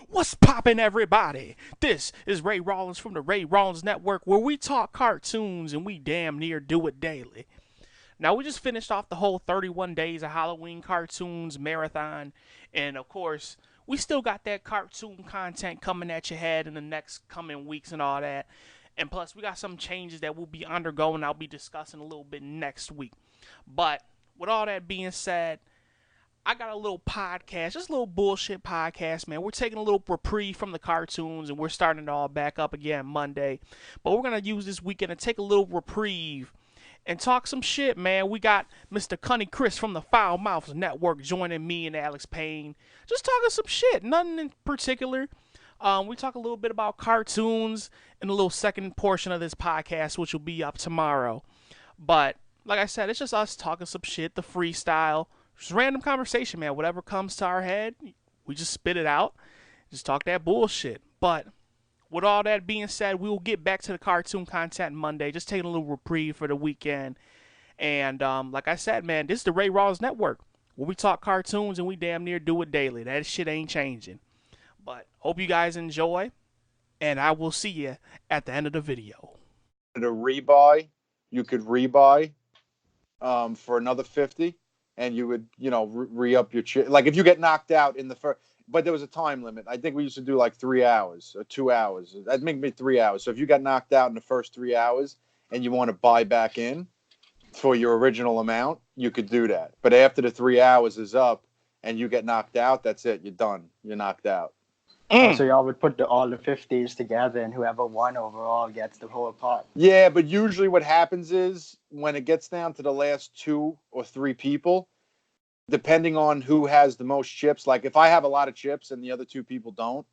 What's poppin', everybody? This is Ray Rawlins from the Ray Rawlins Network, where we talk cartoons and we damn near do it daily. Now, we just finished off the whole 31 days of Halloween cartoons marathon, and of course, we still got that cartoon content coming at your head in the next coming weeks and all that. And plus, we got some changes that we'll be undergoing. I'll be discussing a little bit next week. But with all that being said, I got a little podcast, just a little bullshit podcast, man. We're taking a little reprieve from the cartoons and we're starting it all back up again Monday. But we're going to use this weekend to take a little reprieve and talk some shit, man. We got Mr. Cunny Chris from the Foul Mouths Network joining me and Alex Payne. Just talking some shit, nothing in particular. We talk a little bit about cartoons in a little second portion of this podcast, which will be up tomorrow. But like I said, it's just us talking some shit, the freestyle. Just random conversation, man. Whatever comes to our head, we just spit it out. Just talk that bullshit. But with all that being said, we will get back to the cartoon content Monday. Just taking a little reprieve for the weekend. And like I said, man, this is the Ray Rawls Network, where we talk cartoons and we damn near do it daily. That shit ain't changing. But hope you guys enjoy, and I will see you at the end of the video. To rebuy, you could rebuy for another 50. And you would, re-up your chip. Like if you get knocked out in the first, but there was a time limit. I think we used to do like 3 hours or 2 hours. That'd make me 3 hours. So if you got knocked out in the first 3 hours and you want to buy back in for your original amount, you could do that. But after the 3 hours is up and you get knocked out, that's it. You're done. You're knocked out. So y'all would put all the 50s together, and whoever won overall gets the whole pot. Yeah, but usually what happens is when it gets down to the last 2 or 3 people, depending on who has the most chips, like if I have a lot of chips and the other 2 people don't,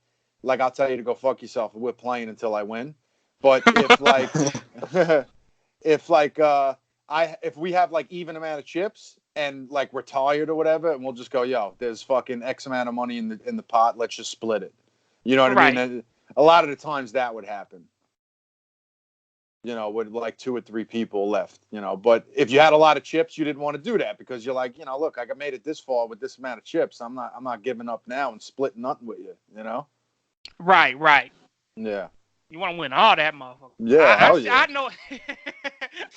like I'll tell you to go fuck yourself and we're playing until I win. But if like if we have like even amount of chips and like we're tired or whatever, and we'll just go, yo, there's fucking X amount of money in the pot, let's just split it. You know what I mean? A lot of the times that would happen. With like 2 or 3 people left, But if you had a lot of chips, you didn't want to do that because you're like, look, I made it this far with this amount of chips. I'm not giving up now and splitting nothing with you, Right. Yeah. You want to win all that, motherfucker. Yeah, I know.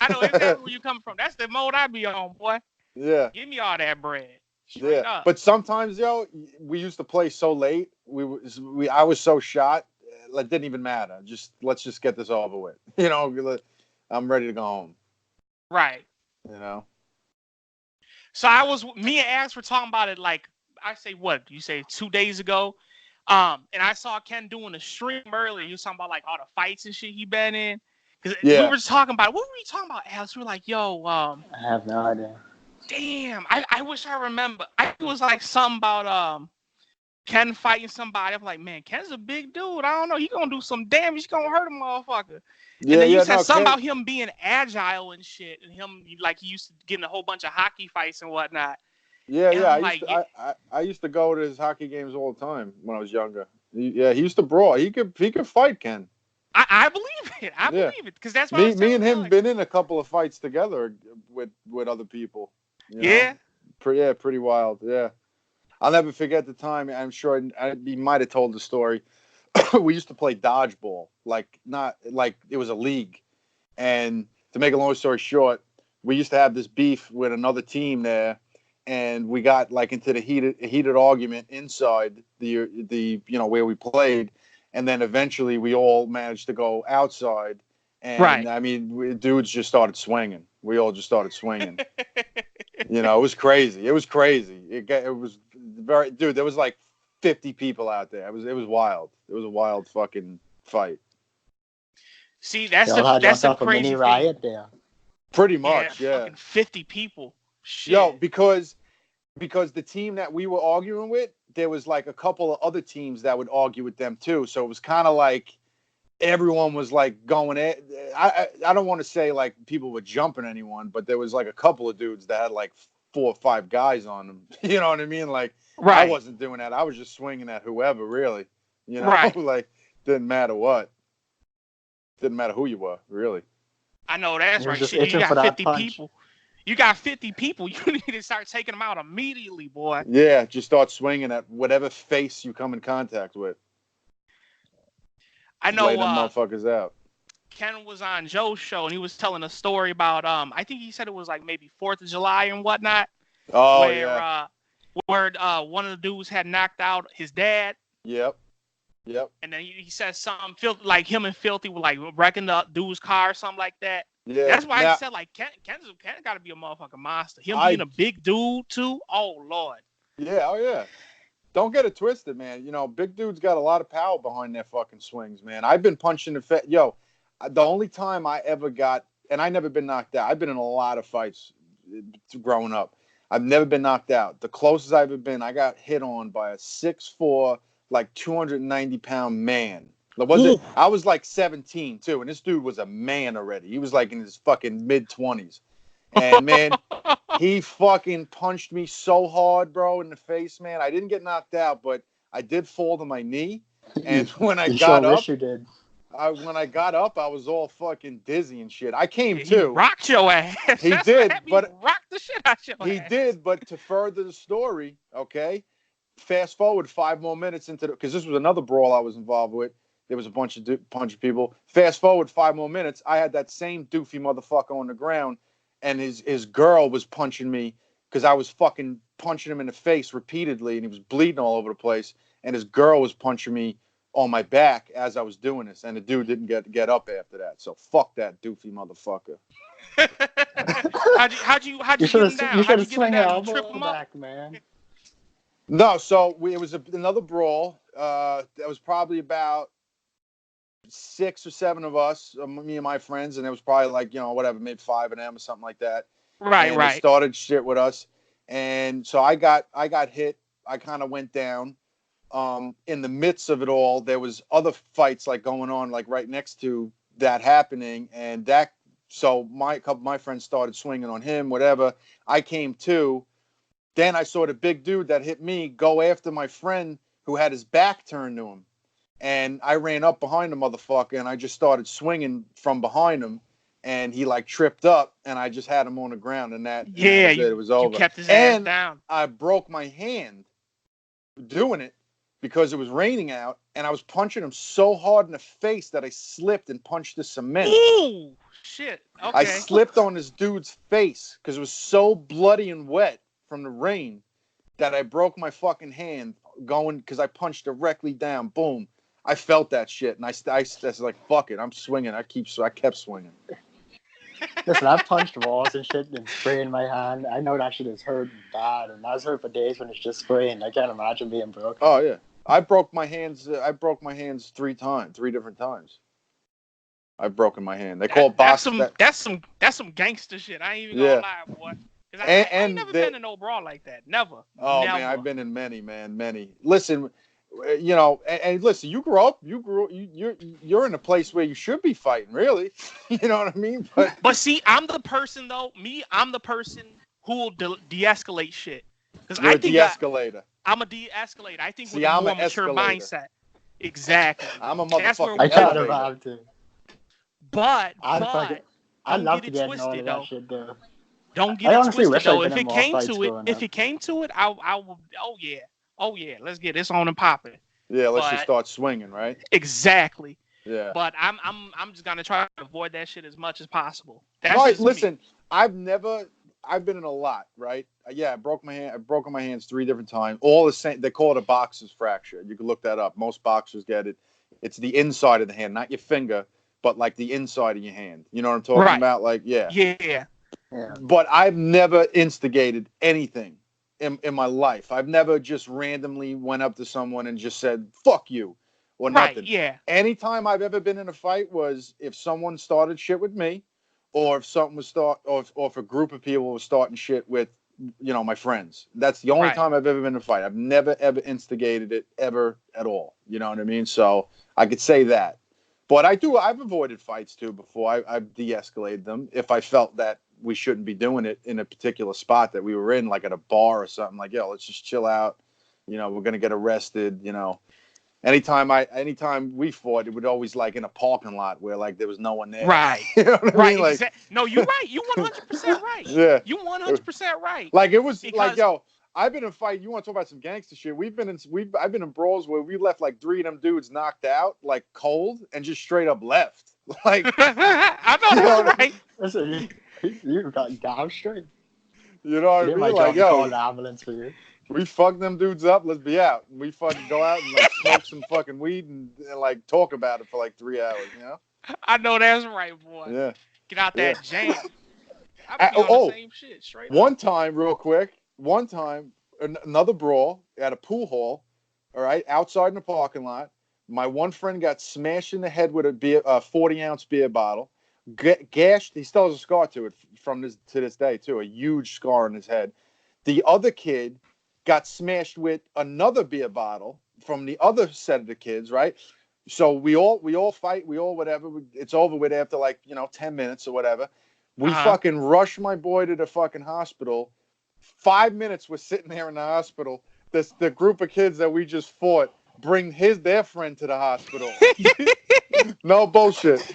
I know exactly where you coming from. That's the mode I be on, boy. Yeah. Give me all that bread. Straight up. But sometimes, we used to play so late. I was so shot. It didn't even matter. Let's just get this over with. I'm ready to go home. Right. So me and Ax were talking about it like, I say what? You say 2 days ago? And I saw Ken doing a stream earlier. He was talking about like all the fights and shit he been in. Because we were just talking about, what were we talking about, Alex? We were like, yo, I have no idea. Damn, I wish I remember. I was like something about Ken fighting somebody. I'm like, man, Ken's a big dude. I don't know. He gonna do some damage. He's gonna hurt a motherfucker. And then you said something about him being agile and shit, and him like he used to get in a whole bunch of hockey fights and whatnot. I used to go to his hockey games all the time when I was younger. He used to brawl. He could fight, Ken. I believe it. I believe it because that's why me and him been in a couple of fights together with other people. Pretty wild. Yeah. I'll never forget the time. I'm sure he might have told the story. We used to play dodgeball, not like it was a league. And to make a long story short, we used to have this beef with another team there, and we got like into the heated argument inside the where we played, and then eventually we all managed to go outside. And I mean, dudes just started swinging. We all just started swinging. It was crazy. It was very, dude. There was like 50 people out there. It was wild. It was a wild fucking fight. See, that's the crazy mini thing. Riot there. Pretty much, yeah. Fucking 50 people. Shit. Yo, because the team that we were arguing with, there was like a couple of other teams that would argue with them too. So it was kind of like everyone was like going at. I don't want to say like people were jumping anyone, but there was like a couple of dudes that had like 4 or 5 guys on them. You know what I mean? Like I wasn't doing that. I was just swinging at whoever, really. Like didn't matter what. Didn't matter who you were, really. I know that's right. Shit, you got 50 people. You got 50 people. You need to start taking them out immediately, boy. Yeah, just start swinging at whatever face you come in contact with. I know. Lay them motherfuckers out. Ken was on Joe's show and he was telling a story about I think he said it was like maybe 4th of July and whatnot. Oh where, yeah. Where one of the dudes had knocked out his dad. Yep. And then he said something like him and Filthy were like wrecking the dude's car or something like that. Yeah. That's why I said like Ken got to be a motherfucking monster. Him being a big dude too. Oh Lord. Yeah. Oh yeah. Don't get it twisted, man. You know, big dudes got a lot of power behind their fucking swings, man. I've been punching the the only time I ever got, and I never been knocked out. I've been in a lot of fights growing up. I've never been knocked out. The closest I've ever been, I got hit on by a 6'4", like 290-pound man. I was like 17 too, and this dude was a man already. He was like in his fucking mid-20s. And man, he fucking punched me so hard, bro, in the face, man. I didn't get knocked out, but I did fall to my knee. And when I got up, wish you did. When I got up, I was all fucking dizzy and shit. I came to. He rocked your ass. He did, but rocked the shit out your ass. He did, but to further the story, okay. Fast forward 5 more minutes into because this was another brawl I was involved with. There was a bunch of people. Fast forward 5 more minutes, I had that same doofy motherfucker on the ground, and his girl was punching me because I was fucking punching him in the face repeatedly, and he was bleeding all over the place. And his girl was punching me on my back as I was doing this, and the dude didn't get up after that. So fuck that doofy motherfucker. how'd you get him down? You should have swung elbow back, man. No, so it was another brawl. That was probably about 6 or 7 of us, me and my friends, and it was probably like, whatever, maybe 5 of them or something like that. Right. They started shit with us, and so I got hit. I kind of went down. In the midst of it all, there was other fights like going on, like right next to that happening, and so a couple of my friends started swinging on him, whatever. I came to. Then I saw the big dude that hit me go after my friend who had his back turned to him. And I ran up behind the motherfucker, and I just started swinging from behind him. And he like tripped up, and I just had him on the ground, and that was it. It was over. You kept his ass down. I broke my hand doing it because it was raining out, and I was punching him so hard in the face that I slipped and punched the cement. Ooh, shit. Okay. I slipped on this dude's face because it was so bloody and wet from the rain that I broke my fucking hand going because I punched directly down. Boom. I felt that shit, and I was like, fuck it, I'm swinging. I kept swinging. Listen, I've punched walls and shit and spraying my hand. I know that shit is hurt bad, and I was hurt for days when it's just spraying. I can't imagine being broken. Oh yeah, I broke my hands 3 different times. I've broken my hand. They call boxing. That's some gangster shit. I ain't even gonna lie, boy. I ain't never been in no brawl like that. Never. Oh never. Man, I've been in many, man, many. Listen, and listen, you're in a place where you should be fighting, really. You know what I mean? But see, I'm the person though. I'm the person who will de-escalate shit. Because I think de-escalator. I'm a de-escalator. I think see, with a I'm more an mature escalator. mindset. Exactly. I'm a motherfucker. I kind of have to. But I'd love to get all of that shit though. Don't get it twisted though. If it came to it, I will. Oh yeah, let's get this on and popping. Yeah, let's just start swinging, right? Exactly. Yeah. But I'm just gonna try to avoid that shit as much as possible. Right. Listen, I've been in a lot, right? Yeah, I broke my hand. I've broken my hands 3 different times. All the same. They call it a boxer's fracture. You can look that up. Most boxers get it. It's the inside of the hand, not your finger, but like the inside of your hand. You know what I'm talking about? Like, yeah. Yeah. But I've never instigated anything in my life. I've never just randomly went up to someone and just said, fuck you, or nothing. Yeah. Anytime I've ever been in a fight was if someone started shit with me, or if something was or if a group of people was starting shit with, my friends. That's the only time I've ever been in a fight. I've never, ever instigated it ever at all. You know what I mean? So I could say that. But I've avoided fights too before. I've de-escalated them if I felt that we shouldn't be doing it in a particular spot that we were in, like at a bar or something. Like, yo, let's just chill out. We're going to get arrested, anytime we fought, it would always like in a parking lot where like there was no one there. Right. You know what I mean? Like, No, you're right. You 100% right. Yeah. You 100% right. Like it was because, like, yo, I've been in fight. You want to talk about some gangster shit? I've been in brawls where we left like 3 of them dudes knocked out, like cold, and just straight up left. Like I know that's right. Listen, you got down straight. You know what I mean? Like, yo, call an ambulance for you. We fuck them dudes up. Let's be out. We fucking go out and like smoke some fucking weed and like talk about it for like 3 hours. You know? I know that's right, boy. Yeah. Get out that jam. I be on the same shit straight One up. time, real quick. One time, another brawl at a pool hall. All right, outside in the parking lot. My one friend got smashed in the head with a 40-ounce beer bottle. Gashed. He still has a scar to it to this day too. A huge scar on his head. The other kid got smashed with another beer bottle from the other set of the kids, right? So we all fight, whatever. It's over with after 10 minutes or whatever. We fucking rush my boy to the fucking hospital. 5 minutes we're sitting there in the hospital. The group of kids that we just fought bring their friend to the hospital. No bullshit.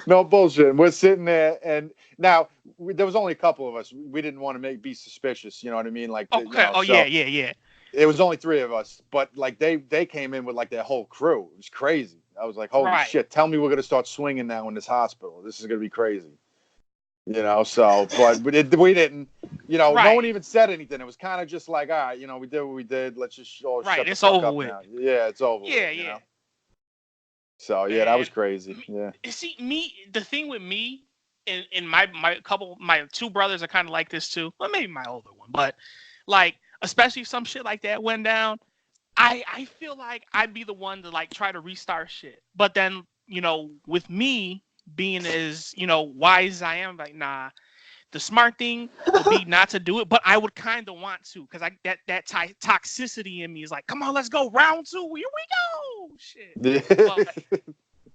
No bullshit. And we're sitting there, and now there was only a couple of us. We didn't want to be suspicious. You know what I mean? Like, okay. Yeah. It was only 3 of us, but like they came in with like their whole crew. It was crazy. I was like, holy shit! Tell me we're gonna start swinging now in this hospital. This is gonna be crazy. You know. So, but we didn't. You know, no one even said anything. It was kind of just like, all right, you know, we did what we did. Let's just shut the fuck over up with. now. Yeah, it's over. Yeah, with, yeah. You know? So yeah, that was crazy. Yeah. See, the thing with me and my 2 brothers are kind of like this too. Well, maybe my older one, but like, especially if some shit like that went down, I feel like I'd be the one to like try to restart shit. But then, you know, with me being as, you know, wise as I am, like, nah, the smart thing would be not to do it, but I would kind of want to, because that toxicity in me is like, come on, let's go, round 2, here we go, shit. But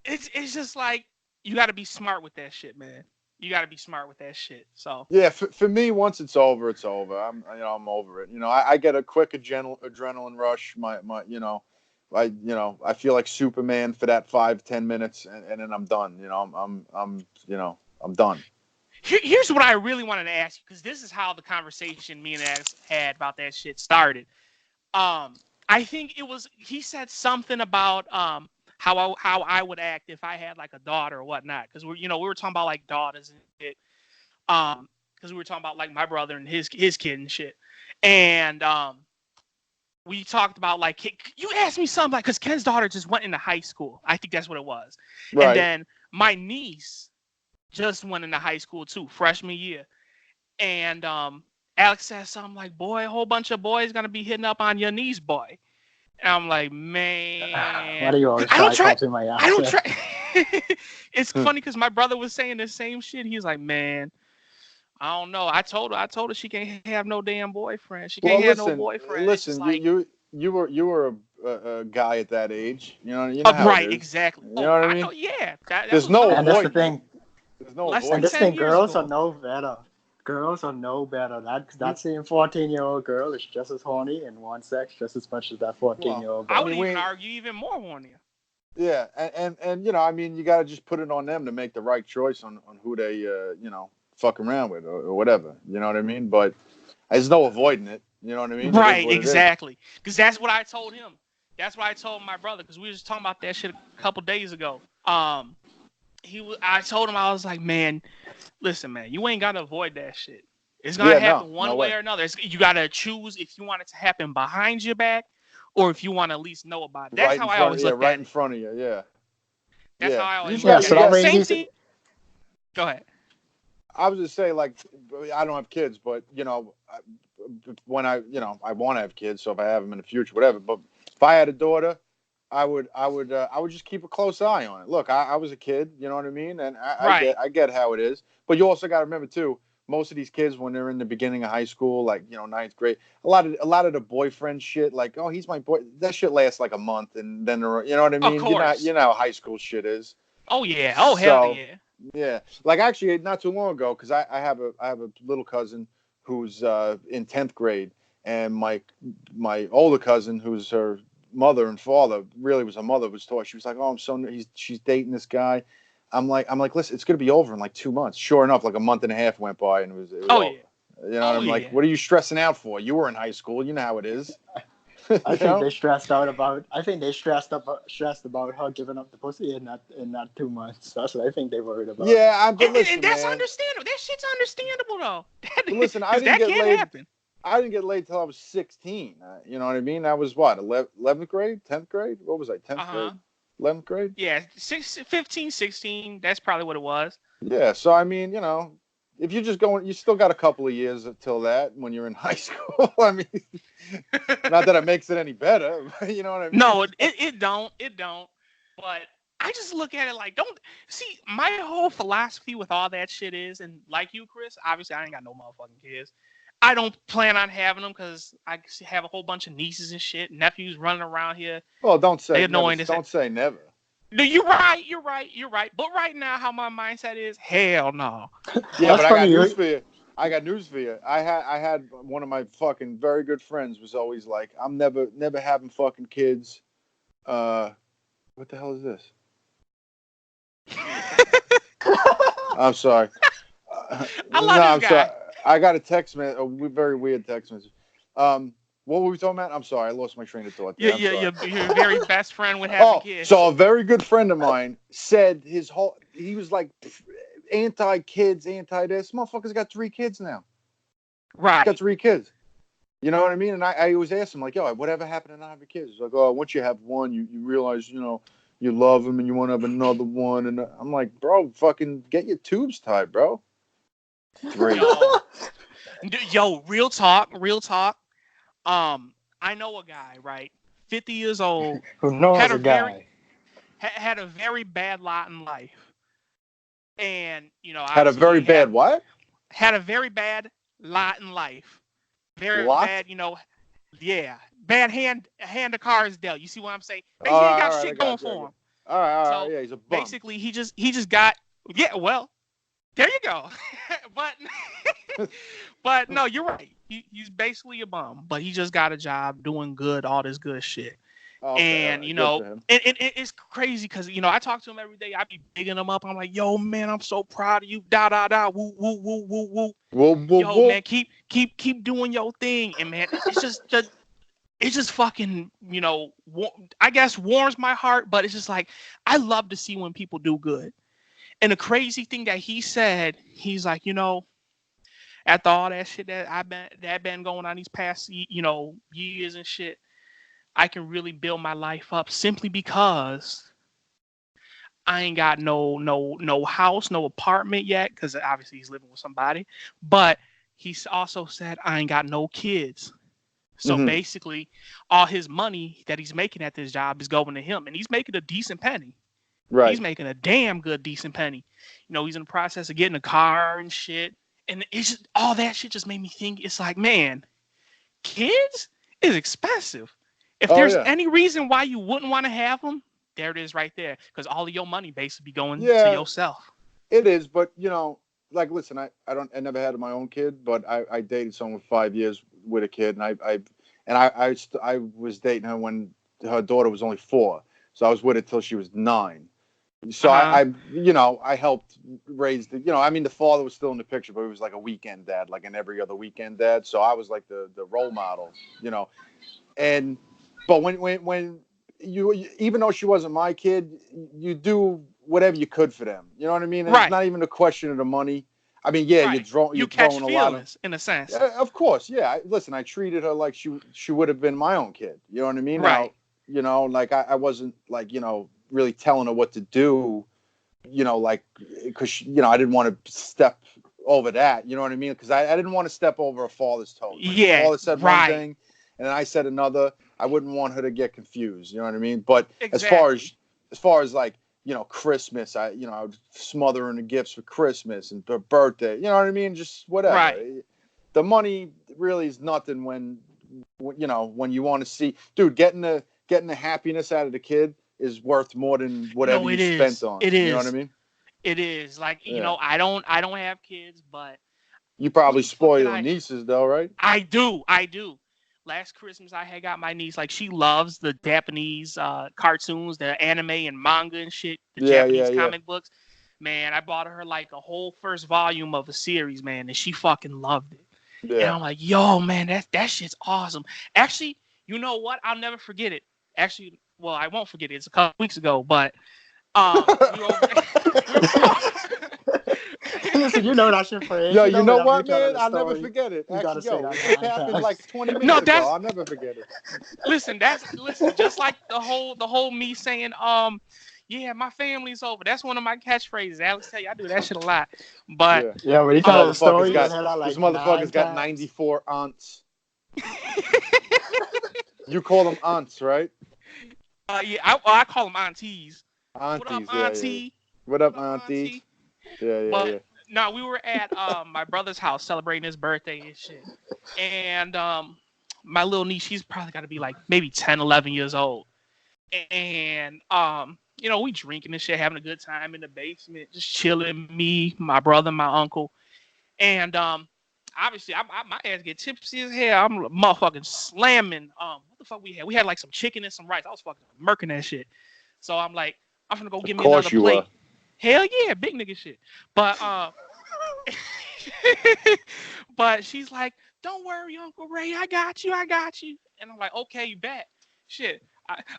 it's just like, you got to be smart with that shit, man. You got to be smart with that shit. So yeah, for me, once it's over, it's over. I'm over it. You know, I get a quick adrenaline rush. I feel like Superman for that 5-10 minutes, and then I'm done. You know, I'm done. Here's what I really wanted to ask you, because this is how the conversation me and Ax had about that shit started. I think he said something about how I would act if I had like a daughter or whatnot, because we were talking about like daughters and shit, because we were talking about like my brother and his kid and shit, and we talked about like, you asked me something like, because Ken's daughter just went into high school, I think that's what it was, right. And then my niece just went into high school too, freshman year, and Alex said something like, boy, a whole bunch of boys gonna be hitting up on your niece, boy. And I'm like, man. Why do you always try to my ass? I don't try. It's funny because my brother was saying the same shit. He's like, man, I don't know. I told her she can't have no damn boyfriend. She can't have no boyfriend. Listen, like, you were a guy at that age. You know how right, it is. Exactly. You know what I mean? Know, yeah. There's no avoiding. And that's the thing. There's no avoiding. And this thing, girls are no better. Girls are no better. That same 14-year-old girl is just as horny in one sex, just as much as that 14-year-old girl. I would even argue even more hornier. Yeah, and you know, I mean, you got to just put it on them to make the right choice on who they fuck around with or whatever. You know what I mean? But there's no avoiding it. You know what I mean? Right, exactly. Because that's what I told him. That's what I told my brother, because we were just talking about that shit a couple days ago. I told him, I was like, man, listen, man, you ain't got to avoid that shit. It's going to happen one way or another. You got to choose if you want it to happen behind your back or if you want to at least know about it. That's how I always look at it. Right in front of you, yeah. That's how I always look at it. Same thing. Go ahead. I was just saying, like, I don't have kids, but, you know, when I want to have kids, so if I have them in the future, whatever. But if I had a daughter, I would just keep a close eye on it. Look, I was a kid, you know what I mean, and I get how it is. But you also got to remember too, most of these kids when they're in the beginning of high school, like 9th grade, a lot of the boyfriend shit, like, oh, he's my boy, that shit lasts like a month, and then you know what I mean. Of course. You know how high school shit is. Oh yeah. Oh hell yeah. Yeah, like actually, not too long ago, because I have a little cousin who's in 10th grade, and my older cousin who's her mother and father, really was her mother, was taught. She was like, "Oh, she's dating this guy." I'm like, listen, it's gonna be over in like 2 months. Sure enough, like a month and a half went by, and it was Oh over. yeah. You know, I'm like, what are you stressing out for? You were in high school. You know how it is. I think they stressed about her giving up the pussy in that 2 months. That's what I think they worried about. Yeah, and that's understandable. That shit's understandable though. Listen, I didn't get laid. Happen. I didn't get laid till I was 16. You know what I mean? That was what, 11th grade, 10th grade? What was I? 10th grade, 11th grade? Yeah, 15, 16. That's probably what it was. Yeah, so I mean, you know, if you're just going, you still got a couple of years until that when you're in high school. I mean, not that it makes it any better. You know what I mean? No, it don't. But I just look at it like, don't see, my whole philosophy with all that shit is, and like you, Chris, obviously I ain't got no motherfucking kids. I don't plan on having them because I have a whole bunch of nieces and shit, nephews running around here. Well, don't say never. Don't say never. No, you're right. But right now, how my mindset is, hell no. Yeah, but I got news for you. I had one of my fucking very good friends was always like, I'm never having fucking kids. What the hell is this? I'm sorry. I'm sorry. I got a text message, a very weird text message. What were we talking about? I'm sorry, I lost my train of thought. Yeah, your very best friend would have kids. So a very good friend of mine said he was like anti-kids, anti-this. Motherfucker's got 3 kids now. Right. He's got 3 kids. You know what I mean? And I always ask him, like, yo, whatever happened to not having kids? He's like, oh, once you have one, you realize, you know, you love them and you want to have another one. And I'm like, bro, fucking get your tubes tied, bro. 3. Yo, real talk. I know a guy, right? 50 years old. Who knows a guy? Had a very bad lot in life. And, you know, had a very bad what? Had a very bad lot in life. Very bad, you know. Yeah. Bad hand of cards dealt. You see what I'm saying? He ain't got shit going for him. All right. Yeah, he's a bum. Basically, he just got, yeah, well, there you go. But no, you're right. He's basically a bum, but he just got a job doing good, all this good shit. Okay, and you know, and it's crazy because you know I talk to him every day. I be bigging him up. I'm like, yo, man, I'm so proud of you. Da da da. Woo woo woo woo woo. Yo, woo. Man, keep doing your thing. And man, it's just fucking, you know, I guess warms my heart. But it's just like I love to see when people do good. And the crazy thing that he said, he's like, you know, after all that shit that been going on these past, you know, years and shit, I can really build my life up simply because I ain't got no house, no apartment yet, because obviously he's living with somebody. But he's also said I ain't got no kids. So basically, all his money that he's making at this job is going to him, and he's making a decent penny. Right. He's making a damn good decent penny. You know, he's in the process of getting a car and shit. And it's just all that shit just made me think, it's like, man, kids is expensive. If there's any reason why you wouldn't want to have them, there it is right there. Because all of your money basically going to yourself. It is, but you know, like, listen, I never had my own kid, but I dated someone for 5 years with a kid, and I was dating her when her daughter was only 4, so I was with her till she was 9. So I helped raise the, you know, I mean, the father was still in the picture, but he was like a weekend dad, like an every other weekend dad. So I was like the role model, you know. But when you even though she wasn't my kid, you do whatever you could for them. You know what I mean? And it's not even a question of the money. I mean, yeah, you're throwing a lot of, in a sense. Of course, yeah. Listen, I treated her like she would have been my own kid. You know what I mean? Right. Now, you know, like I wasn't like, you know, really telling her what to do, you know, like, because, you know, I didn't want to step over that, you know what I mean? Because I didn't want to step over a father's toes. Like, the father said one thing, and then I said another. I wouldn't want her to get confused, you know what I mean? But as far as like, you know, Christmas, I would smother her in the gifts for Christmas and her birthday, you know what I mean? Just whatever. Right. The money really is nothing when you want to see, dude, getting the happiness out of the kid is worth more than whatever you spent on. It is. You know what I mean? It is. Like, you know, I don't have kids, but you probably spoil your nieces though, right? I do. last Christmas I had got my niece, like, she loves the Japanese cartoons, the anime and manga and shit, the Japanese comic books. Man, I bought her like a whole first volume of a series, man, and she fucking loved it. Yeah. And I'm like, yo, man, that shit's awesome. Actually, you know what? I'll never forget it. Actually, well, I won't forget it. It's a couple weeks ago, but Listen, you know that shit for Yo, you know what, man? I'll never forget it. Actually, it happened like 20 minutes ago. I'll never forget it. Listen, just like the whole me saying, yeah, my family's over. That's one of my catchphrases. Alex tell you I do that shit a lot. But yeah, when he told the story, this motherfucker's got 94 aunts. You call them aunts, right? Yeah, I call them aunties. Aunties, what up, auntie? Yeah. What up, auntie? Yeah. No, we were at my brother's house celebrating his birthday and shit. And my little niece, she's probably got to be like maybe 10, 11 years old. And you know, we drinking and shit, having a good time in the basement, just chilling. Me, my brother, my uncle, and obviously, my ass get tipsy as hell. I'm motherfucking slamming. What the fuck we had? We had like some chicken and some rice. I was fucking murking that shit. So I'm like, I'm gonna go get me another plate. Hell yeah, big nigga shit. But but she's like, don't worry, Uncle Ray, I got you. And I'm like, okay, you bet. Shit.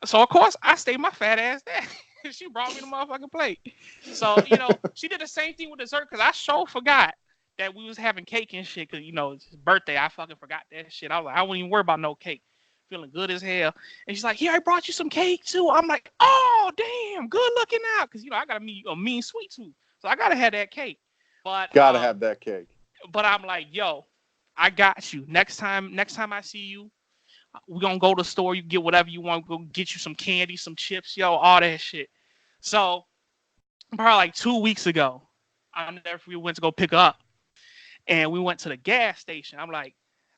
So of course I stayed my fat ass there. She brought me the motherfucking plate. So, you know, she did the same thing with dessert because I sure forgot that we was having cake and shit because, you know, it's his birthday. I fucking forgot that shit. I was like, I wouldn't even worry about no cake. Feeling good as hell. And she's like, here, I brought you some cake too. I'm like, oh, damn, good looking out. Because, you know, I got a mean sweet tooth. So I got to have that cake. But gotta have that cake. But I'm like, yo, I got you. Next time I see you, we're going to go to the store. You get whatever you want. Go get you some candy, some chips, yo, all that shit. So probably like 2 weeks ago, we went to go pick up. And we went to the gas station. I'm like,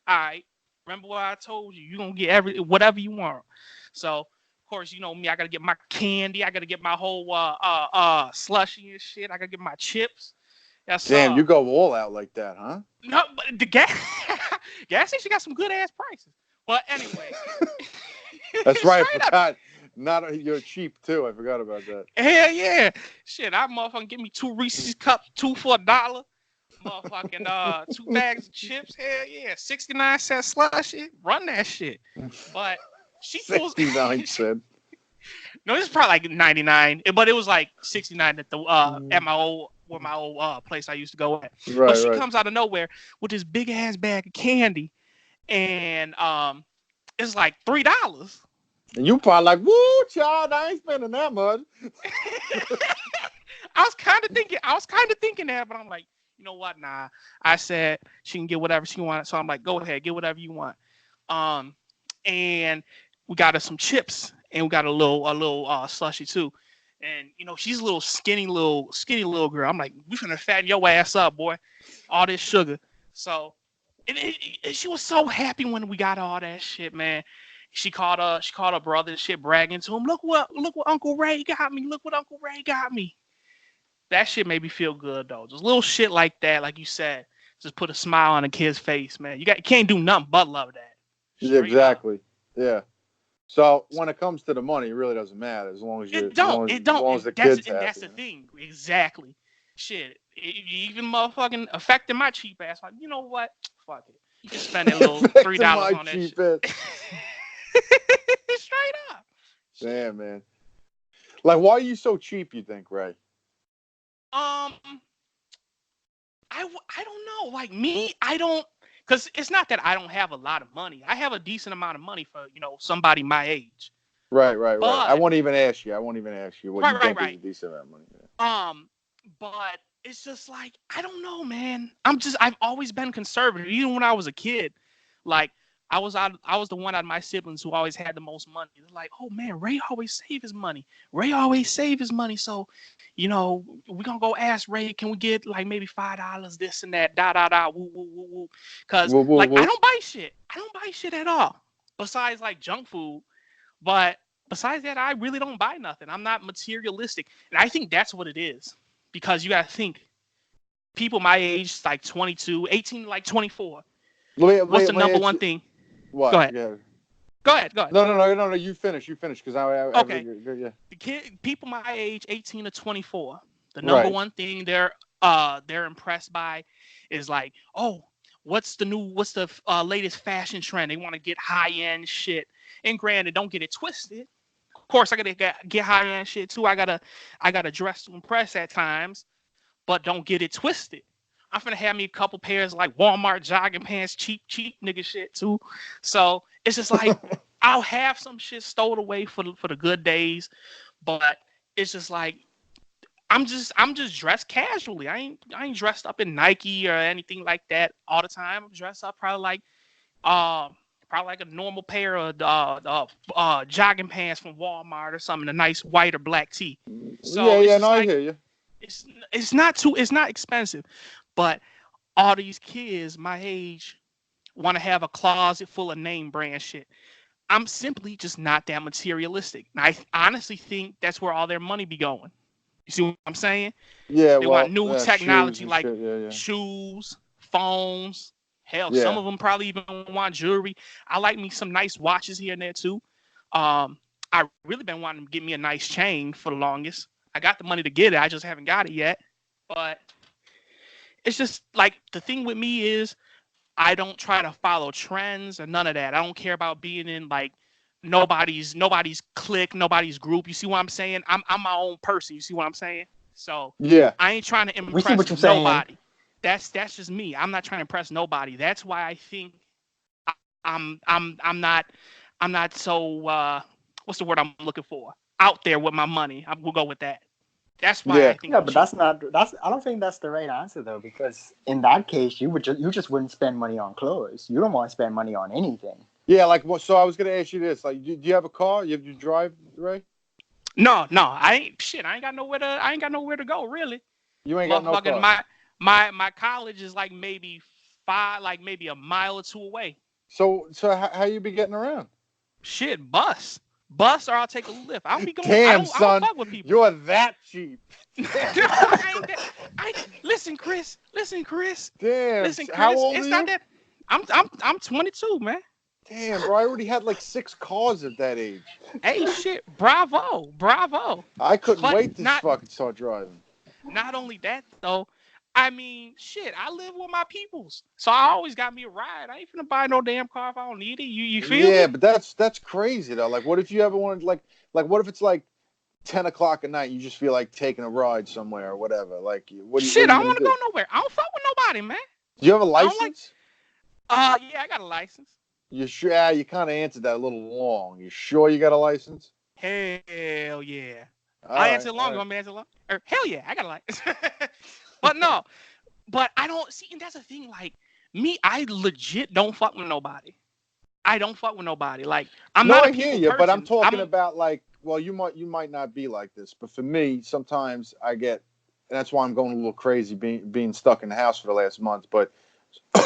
all right, remember what I told you? You're going to get whatever you want. So, of course, you know me. I got to get my candy. I got to get my whole slushy and shit. I got to get my chips. Damn, you go all out like that, huh? No, but the gas station got some good-ass prices. But anyway. That's right. I forgot. You're cheap, too. I forgot about that. Hell yeah. Shit, I motherfucking give me 2 Reese's Cups, 2 for $1. Motherfucking 2 bags of chips. Hell yeah. 69-cent slushy. Run that shit. But she pulls 69 cents. No, it's probably like 99. But it was like 69 at the at my old place I used to go at. Right, but she comes out of nowhere with this big ass bag of candy. And it's like $3. And you probably like, woo, child, I ain't spending that much. I was kind of thinking that, but I'm like, you know what? Nah. I said she can get whatever she wants. So I'm like, go ahead, get whatever you want. And we got her some chips and we got a little slushy too. And you know, she's a little skinny little girl. I'm like, we finna fatten your ass up, boy. All this sugar. So she was so happy when we got all that shit, man. She called her brother and shit, bragging to him. Look what Uncle Ray got me. Look what Uncle Ray got me. That shit made me feel good though. Just little shit like that, like you said, just put a smile on a kid's face, man. You can't do nothing but love that. Yeah, exactly. Yeah. So when it comes to the money, it really doesn't matter as long as as long as the kids happy. That's the thing. Exactly. Shit. Even motherfucking affecting my cheap ass. Like, you know what? Fuck it. You can spend that little $3 on that shit. Straight up. Damn, man. Like, why are you so cheap, you think, Ray? I don't know. Like me, I don't, because it's not that I don't have a lot of money. I have a decent amount of money for, you know, somebody my age. Right. I won't even ask you. What you think is a decent amount of money. Yeah. But it's just like, I don't know, man. I've always been conservative. Even when I was a kid, like I was the one out of my siblings who always had the most money. They're like, oh man, Ray always save his money. So, you know, we're gonna go ask Ray, can we get like maybe $5, this and that, woo, woo, woo, woo. Cause like I don't buy shit. I don't buy shit at all. Besides like junk food. But besides that, I really don't buy nothing. I'm not materialistic. And I think that's what it is. Because you gotta think, people my age, like 22, 18, like 24. What's the number one thing? What? Go ahead. Yeah. Go ahead. No. You finish. Because Okay. Yeah. The people my age, 18 to 24, the number Right. one thing they're impressed by is like, oh, what's the latest fashion trend? They want to get high end shit. And granted, don't get it twisted. Of course, I gotta get high end shit too. I gotta dress to impress at times, but don't get it twisted. I'm finna have me a couple pairs of like Walmart jogging pants, cheap nigga shit too. So it's just like I'll have some shit stowed away for the good days, but it's just like I'm just dressed casually. I ain't dressed up in Nike or anything like that all the time. I'm dressed up probably like a normal pair of jogging pants from Walmart or something, a nice white or black tee. So I hear you. It's not expensive, but all these kids my age want to have a closet full of name brand shit. I'm simply just not that materialistic. And I honestly think that's where all their money be going. You see what I'm saying? Yeah, they want new technology like shit, shoes, phones. Hell, some of them probably even want jewelry. I like me some nice watches here and there too. I really been wanting to get me a nice chain for the longest. I got the money to get it. I just haven't got it yet. But it's just like the thing with me is I don't try to follow trends or none of that. I don't care about being in like nobody's clique, nobody's group. You see what I'm saying? I'm my own person. You see what I'm saying? So I ain't trying to impress nobody. That's just me. I'm not trying to impress nobody. That's why I think I'm not so what's the word I'm looking for? Out there with my money. We'll go with that. That's why I think. Yeah, but I don't think that's the right answer though, because in that case, you just wouldn't spend money on clothes. You don't want to spend money on anything. Yeah, like what? So I was gonna ask you this: like, do you have a car? You drive, Ray? No, I ain't shit. I ain't got nowhere to go really. You ain't got no car. My college is like maybe a mile or two away. So how you be getting around? Shit, bus, or I'll take a lift. I don't be going. Damn, I son, don't fuck with people. You're that cheap. Listen, Chris. Damn. Listen, Chris. How old are you? Not that. I'm 22, man. Damn, bro. I already had like 6 cars at that age. Hey, shit. Bravo. I couldn't wait to fucking start driving. Not only that, though. I mean, shit, I live with my peoples. So I always got me a ride. I ain't finna buy no damn car if I don't need it. You feel me? Yeah, but that's crazy, though. Like, what if you ever wanted, like what if it's like 10 o'clock at night, you just feel like taking a ride somewhere or whatever? Like, what I don't want to go nowhere. I don't fuck with nobody, man. Do you have a license? Yeah, I got a license. You sure? Yeah, you kind of answered that a little long. You sure you got a license? Hell yeah. I answered long. You want me to answer long? Hell yeah, I got a license. But no. But I don't see, and that's the thing. Like me, I legit don't fuck with nobody. I don't fuck with nobody. Like I'm not a people person. But I'm talking about like, well, you might not be like this, but for me, sometimes I get, and that's why I'm going a little crazy being stuck in the house for the last month. But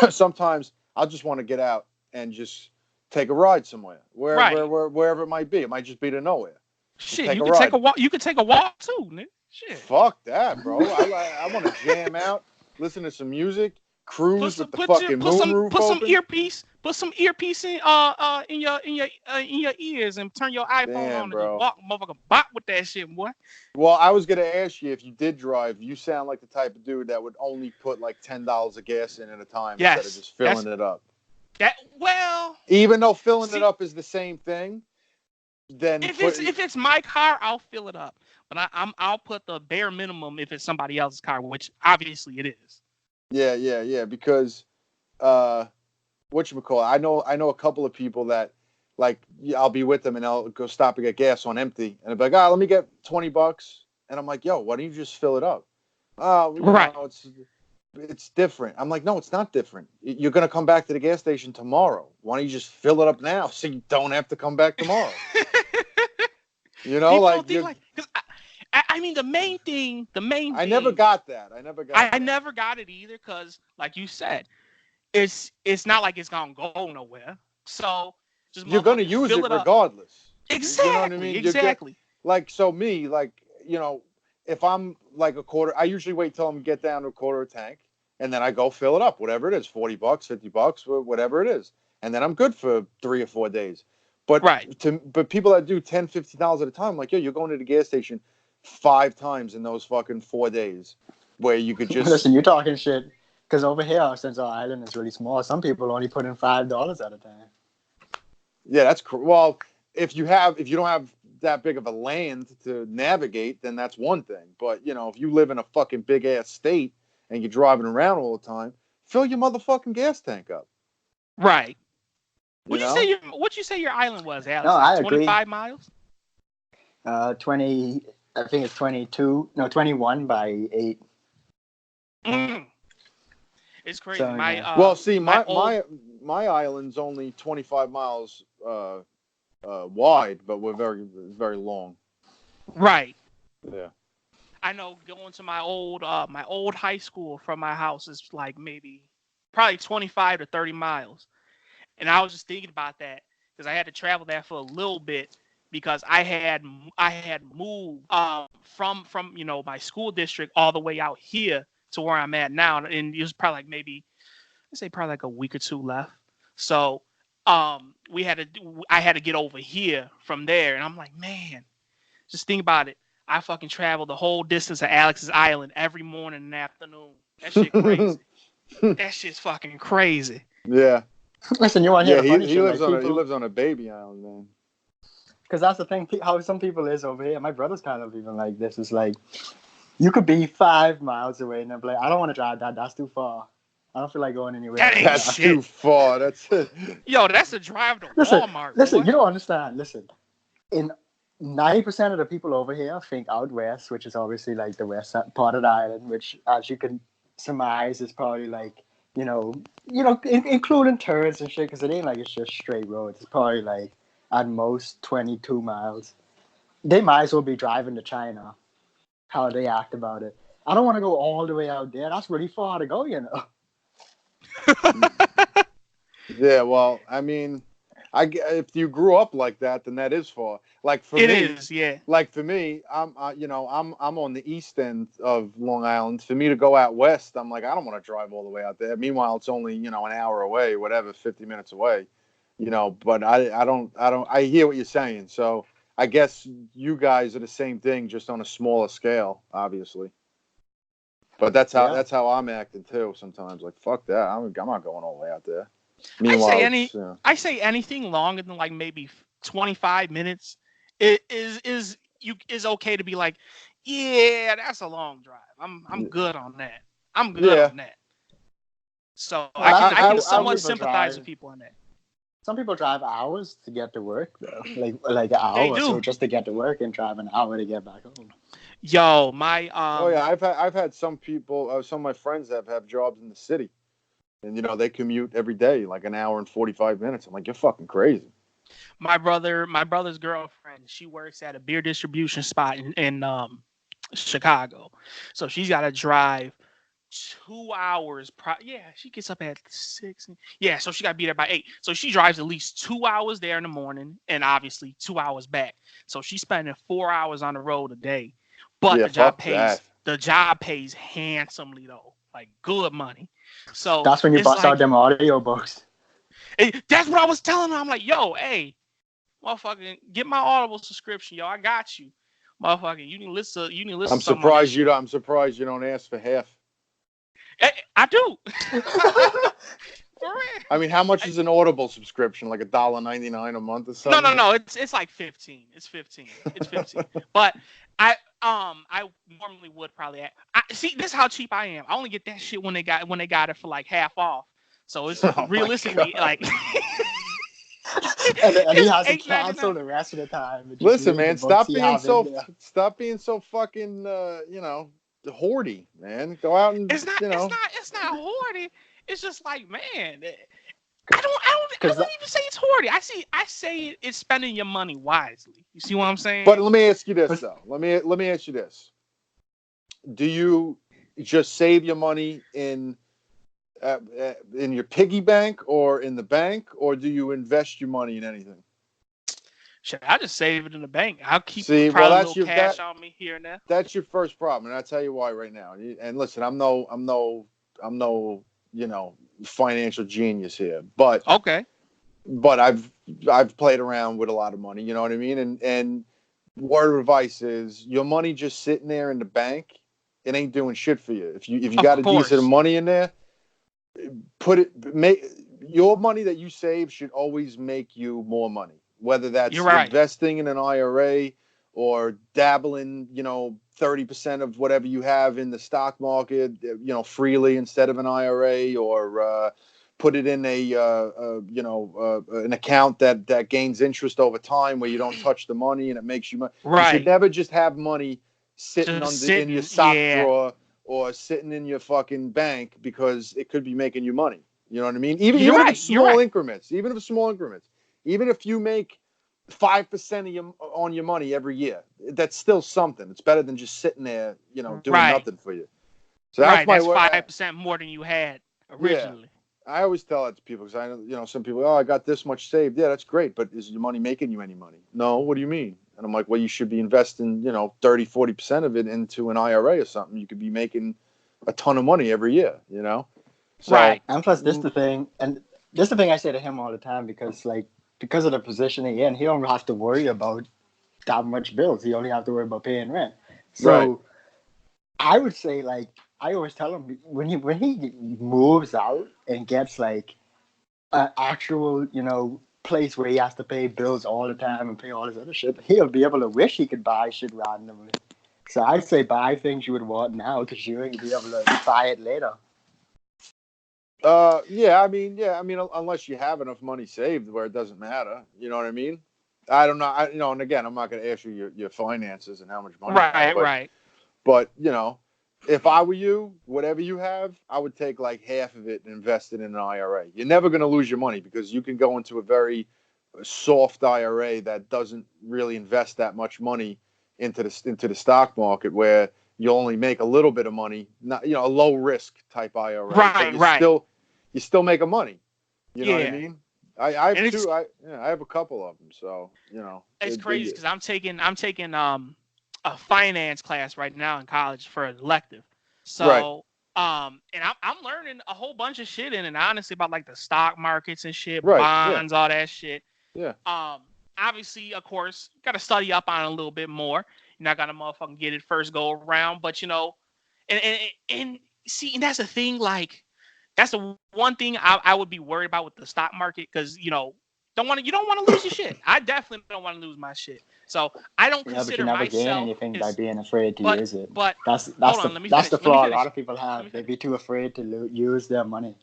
sometimes I'll just want to get out and just take a ride somewhere, wherever it might be. It might just be to nowhere. Shit, you can take a walk. You can take a walk too, Nick. Shit. Fuck that, bro. I want to jam out, listen to some music, cruise with the fucking moonroof open. Put some earpiece in your ears and turn your iPhone on and just walk, motherfucker, bop with that shit, boy. Well, I was gonna ask you if you did drive. You sound like the type of dude that would only put like $10 of gas in at a time instead of just filling it up. Even though filling it up is the same thing, then if it's my car, I'll fill it up. But I'll put the bare minimum if it's somebody else's car, which obviously it is. Yeah. Because whatchamacallit, I know a couple of people that like I'll be with them and I'll go stop and get gas on empty, and they'll be like, let me get $20, and I'm like, yo, why don't you just fill it up? Right. It's different. I'm like, no, it's not different. You're gonna come back to the gas station tomorrow. Why don't you just fill it up now so you don't have to come back tomorrow? You know, because I mean, the main thing. I never got that. I never got it either, because, like you said, it's not like it's gonna go nowhere. So you're gonna use it regardless. Exactly. You know what I mean? Exactly. If I'm like a quarter, I usually wait till I'm get down to a quarter of a tank, and then I go fill it up, whatever it is, $40, $50, whatever it is. and then I'm good for 3 or 4 days. But Right. but people that do 10, 15,000 at a time, like, yo, you're going to the gas station 5 times in those fucking 4 days, where you could just listen. You're talking shit because over here, since our island is really small, some people only put in $5 at a time. Yeah, that's well. If you don't have that big of a land to navigate, then that's one thing. But if you live in a fucking big ass state and you're driving around all the time, fill your motherfucking gas tank up. Right. What'd you say your island was, Alex? No, I 25 agree. miles? 20. I think it's 22. No, 21 by 8. It's crazy. So, well, see, my island's only 25 miles wide, but we're very, very long. Right. Yeah. I know going to my old high school from my house is like probably 25 to 30 miles. And I was just thinking about that because I had to travel there for a little bit because I had moved from my school district all the way out here to where I'm at now, and it was probably like a week or two left. So I had to get over here from there, and I'm like, man, just think about it. I fucking travel the whole distance of Alex's Island every morning and afternoon. That shit crazy. That shit's fucking crazy. Yeah. Listen, you want to hear the funny shit? He lives on a baby island, man. Because that's the thing, how some people is over here. My brother's kind of even like this. It's like, you could be 5 miles away and I'm like, I don't want to drive that. That's too far. I don't feel like going anywhere. That's too far. That's Yo, that's a drive to Walmart. Listen, you don't understand. Listen, in 90% of the people over here think out west, which is obviously like the west part of the island, which, as you can surmise, is probably like, including turns and shit, because it ain't like it's just straight roads. It's probably like at most 22 miles. They might as well be driving to China. How they act about it. I don't want to go all the way out there. That's really far to go, Yeah, well, I mean, if you grew up like that, then that is far. Like for me, it is, yeah. Like for me, I'm on the east end of Long Island. For me to go out west, I'm like, I don't want to drive all the way out there. Meanwhile, it's only an hour away, whatever, 50 minutes away. But I hear what you're saying. So I guess you guys are the same thing, just on a smaller scale, obviously. But that's how I'm acting too. Sometimes, like, fuck that. I'm not going all the way out there. Meanwhile, I say anything longer than like maybe 25 minutes is okay to be like, yeah, that's a long drive. I'm good on that. I'm good on that. So I can somewhat sympathize with people on that. Some people drive hours to get to work, though. Like an hour or so just to get to work, and drive an hour to get back home. Yo, my oh yeah, I've had some people, some of my friends that have jobs in the city, and they commute every day like an hour and 45 minutes. I'm like, you're fucking crazy. My brother's girlfriend, she works at a beer distribution spot in Chicago, so she's got to drive 2 hours. She gets up at 6. Yeah, so she got to be there by 8. So she drives at least 2 hours there in the morning, and obviously 2 hours back. So she's spending 4 hours on the road a day. But the job pays handsomely though, like good money. So that's when you bust out them audio books. That's what I was telling her. I'm like, yo, hey, motherfucker, get my Audible subscription, yo. I got you, motherfucker. You need to listen. I'm surprised you don't ask for half. I do. I mean, how much is an Audible subscription? Like $1.99 a month or something? No. It's like 15. It's 15. But I normally would probably. See, this is how cheap I am. I only get that shit when they got it for like half off. So it's realistically like. and he has to cancel the rest of the time. Listen, man, stop being so fucking hoardy, man. Go out and it's not hoardy. It's just like, man, I don't even say it's hoardy. I say it's spending your money wisely. You see what I'm saying? But let me ask you this though. Let me ask you this. Do you just save your money in your piggy bank or in the bank, or do you invest your money in anything? Shit, I just save it in the bank. I'll keep a little cash on me here and there. That's your first problem, and I'll tell you why right now. And listen, I'm no financial genius here, but okay. but I've played around with a lot of money. You know what I mean? And word of advice is your money just sitting there in the bank, it ain't doing shit for you. If you got a decent money in there, make your money that you save should always make you more money. Whether that's investing in an IRA or dabbling, 30% of whatever you have in the stock market, freely instead of an IRA, or put it in an account that gains interest over time where you don't touch the money and it makes you money. You should never just have money sitting in your sock drawer or sitting in your fucking bank, because it could be making you money. You know what I mean? Even if it's small increments, even if you make 5% on your money every year, that's still something. It's better than just sitting there, doing nothing for you. So that's 5% more than you had originally. Yeah. I always tell that to people, because I know, some people, I got this much saved. Yeah, that's great, but is your money making you any money? No. What do you mean? And I'm like, well, you should be investing, 30, 40% of it into an IRA or something. You could be making a ton of money every year, So, and plus, this the thing I say to him all the time, because of the position he's in, he don't have to worry about that much bills. He only have to worry about paying rent. So I would say, I always tell him, when he moves out and gets an actual, place where he has to pay bills all the time and pay all this other shit, he'll be able to wish he could buy shit randomly. So I'd say buy things you would want now, because you ain't be able to buy it later. Unless you have enough money saved where it doesn't matter. You know what I mean? I don't know. And again, I'm not going to ask you your finances and how much money. But if I were you, whatever you have, I would take half of it and invest it in an IRA. You're never going to lose your money, because you can go into a very soft IRA that doesn't really invest that much money into the stock market, where you only make a little bit of money, not a low risk type IRA. You still make a money. You know what I mean? I have two. I have a couple of them. So it's crazy, because I'm taking a finance class right now in college for an elective. So and I'm learning a whole bunch of shit in it, honestly, about the stock markets and shit, bonds, all that shit. Yeah. Obviously, of course, got to study up on it a little bit more. You're not gonna motherfucking get it first go around, but and see, and that's the thing. That's the one thing I would be worried about with the stock market, because you don't want to lose your shit. I definitely don't want to lose my shit. So I don't consider myself. But you never gain anything by being afraid to use it. But that's the flaw. A lot of people have. They be too afraid to use their money.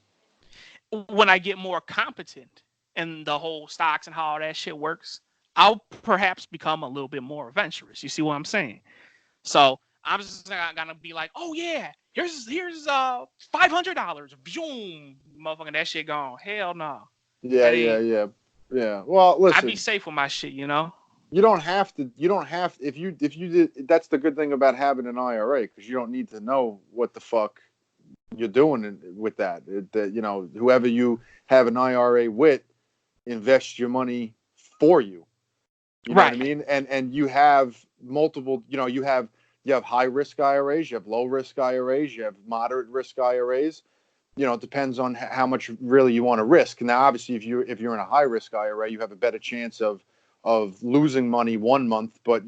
When I get more competent in the whole stocks and how all that shit works, I'll perhaps become a little bit more adventurous. You see what I'm saying? So I'm just not gonna be like, oh yeah, here's $500. Boom, motherfucking that shit gone. Hell no. Yeah. Well, listen, I'd be safe with my shit, You don't have to. If you did. That's the good thing about having an IRA, because you don't need to know what the fuck you're doing with that. Whoever you have an IRA with invests your money for you. You know what I mean? And you have multiple. You have high risk IRAs, you have low risk IRAs, you have moderate risk IRAs. It depends on how much really you want to risk. Now, obviously, if you're in a high risk IRA, you have a better chance of losing money one month, but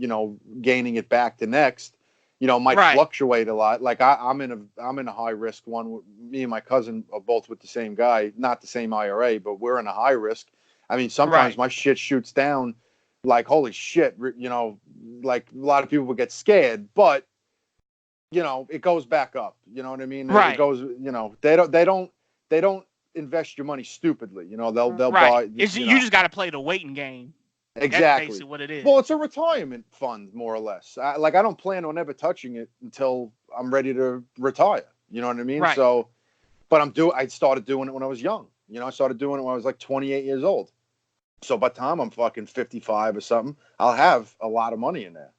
gaining it back the next. Might fluctuate a lot. I'm in a high risk one. Me and my cousin are both with the same guy, not the same IRA, but we're in a high risk. I mean, sometimes my shit shoots down. Holy shit, a lot of people would get scared, but it goes back up. You know what I mean? It goes. They don't invest your money stupidly. They'll buy. You just got to play the waiting game. Exactly. That's basically what it is. Well, it's a retirement fund, more or less. I don't plan on ever touching it until I'm ready to retire. You know what I mean? Right. So, but I started doing it when I was young. I started doing it when I was 28 years old. So by the time I'm fucking 55 or something, I'll have a lot of money in there,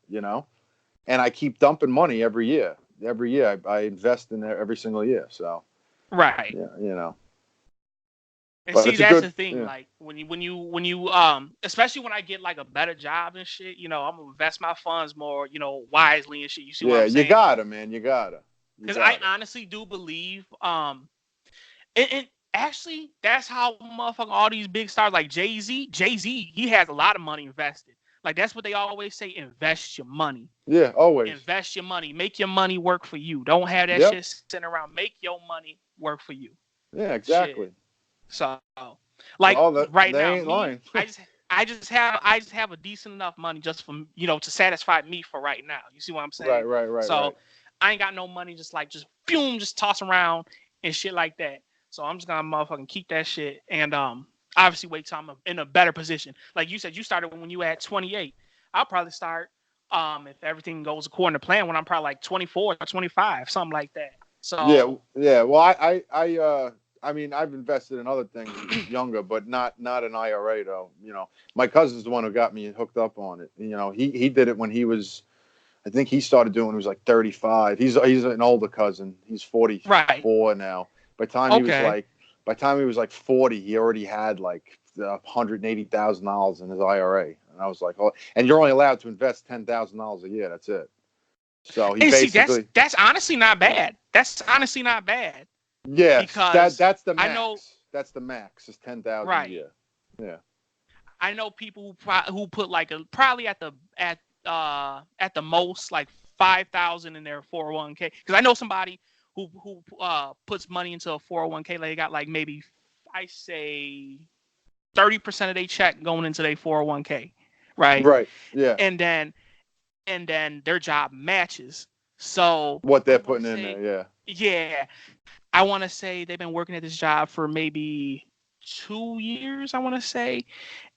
and I keep dumping money every year. Every year I invest in there every single year. So, right. Yeah, And see, that's the thing. Yeah. When you especially when I get a better job and shit, I'm gonna invest my funds more, wisely and shit. You see what I'm saying? Yeah, you gotta, man. You gotta. Because I honestly do believe, and Actually, that's how motherfucking all these big stars like Jay-Z, he has a lot of money invested. Like, that's what they always say, invest your money. Yeah, always. Invest your money. Make your money work for you. Don't have that shit sitting around. Make your money work for you. Yeah, exactly. Shit. So, like, right now, ain't lying. I just have a decent enough money just for, to satisfy me for right now. You see what I'm saying? Right. So, I ain't got no money just toss around and shit like that. So I'm just gonna motherfucking keep that shit and obviously wait till I'm in a better position. Like you said, you started when you were at 28. I'll probably start if everything goes according to plan when I'm probably like 24 or 25, something like that. So yeah. Well, I mean, I've invested in other things younger, but not an IRA though. My cousin's the one who got me hooked up on it. He did it when he was. I think he started doing it when he was like 35. He's an older cousin. He's 44 now. By the time he was like 40, he already had like $180,000 in his IRA, and I was like, oh, and you're only allowed to invest $10,000 a year. That's it. So he basically that's honestly not bad. That's honestly not bad. Yeah, because that's the max. I know that's the max is 10,000 a year. Yeah. I know people who put like probably at the most like 5,000 in their 401k. Because I know somebody who puts money into a 401k. Like they got like maybe I say 30% of their check going into their 401k, right? Right. Yeah. And then their job matches. So what they're putting in there, yeah. Yeah, I want to say they've been working at this job for maybe 2 years. I want to say.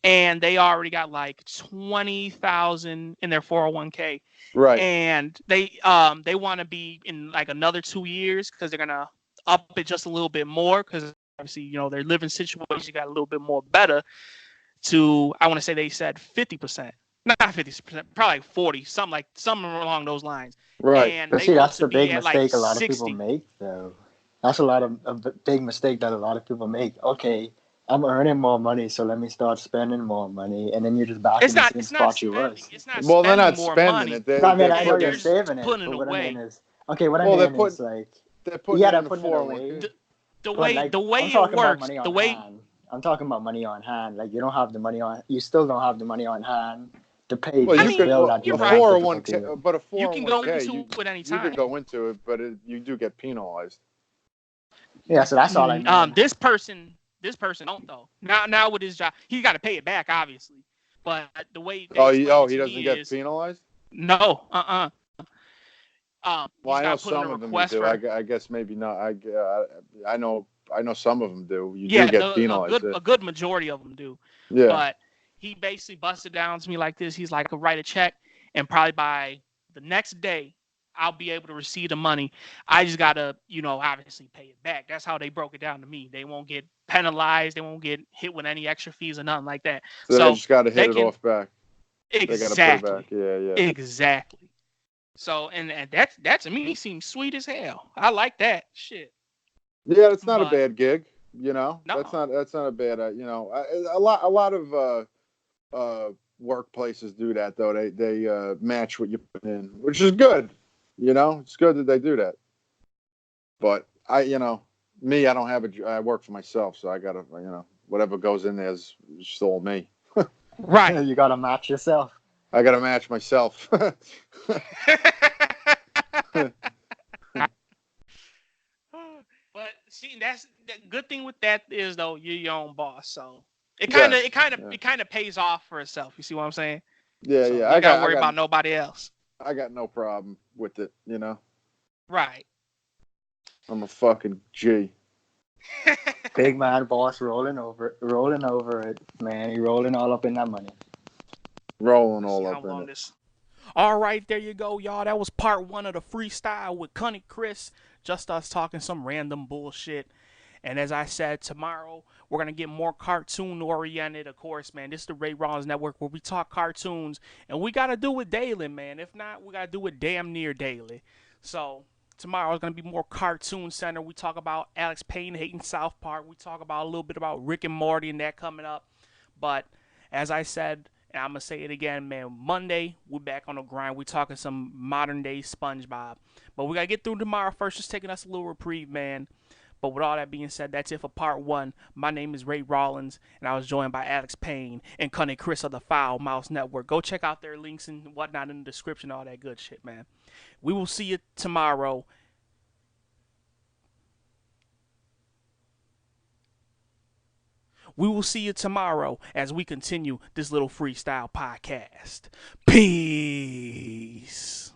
And they already got like 20,000 in their 401k. Right. And they want to be in like another 2 years because they're gonna up it just a little bit more because obviously their living situation got a little bit more better. I want to say they said 50%, not 50%, probably like 40, something along those lines. Right. And but see, that's the big mistake like a lot 60. of people make, though. That's a big mistake that a lot of people make. Okay, I'm earning more money, so let me start spending more money, and then you're just back in the same spot you was. Well, they're not more spending money. it. I know you're saving it, putting but it what away. I mean is, okay, what I mean is like, they're putting they're it in putting the it away. The way I'm it works, the way I'm talking about money on hand. Like you still don't have the money on hand to pay this bill that you have. 401k, but a 401k, you can go into it any time. You can go into it, but you do get penalized. Yeah, so that's all I mean. This person don't though. Now with his job, he got to pay it back, obviously. But the way he doesn't get penalized. No, well, I know some of them do. I guess maybe not. I know some of them do. You do get penalized. A good majority of them do. Yeah. But he basically busted down to me like this. He's like, I'll write a check, and probably by the next day, I'll be able to receive the money. I just gotta, obviously pay it back. That's how they broke it down to me. They won't get penalized. They won't get hit with any extra fees or nothing like that. So they just gotta hit it off back. Exactly. They gotta put it back. Yeah. Exactly. So and that to me seems sweet as hell. I like that shit. Yeah, it's not a bad gig. No. That's not a bad. A lot of workplaces do that though. They match what you put in, which is good. It's good that they do that. But I don't have I work for myself, so I gotta, whatever goes in there is still me. Right. You gotta match yourself. I gotta match myself. But see, that's the good thing with that is though you're your own boss, so it kind of pays off for itself. You see what I'm saying? Yeah, so yeah. You gotta worry about nobody else. I got no problem with it, Right. I'm a fucking G. Big man boss rolling over it, man. He rolling all up in that money. Rolling all up in it. All right, there you go, y'all. That was part 1 of the Freestyle with Cunny Chris. Just us talking some random bullshit. And as I said, tomorrow we're going to get more cartoon-oriented, of course, man. This is the Ray Rawlins Network where we talk cartoons. And we got to do it daily, man. If not, we got to do it damn near daily. So tomorrow is going to be more cartoon center. We talk about Alex Payne hating South Park. We talk about a little bit about Rick and Morty and that coming up. But as I said, and I'm going to say it again, man, Monday, we're back on the grind. We're talking some modern-day SpongeBob. But we got to get through tomorrow first. Just taking us a little reprieve, man. But with all that being said, that's it for part 1. My name is Ray Rawlins, and I was joined by Alex Payne and Cunny Chris of the Foul Mouse Network. Go check out their links and whatnot in the description, all that good shit, man. We will see you tomorrow. We will see you tomorrow as we continue this little freestyle podcast. Peace.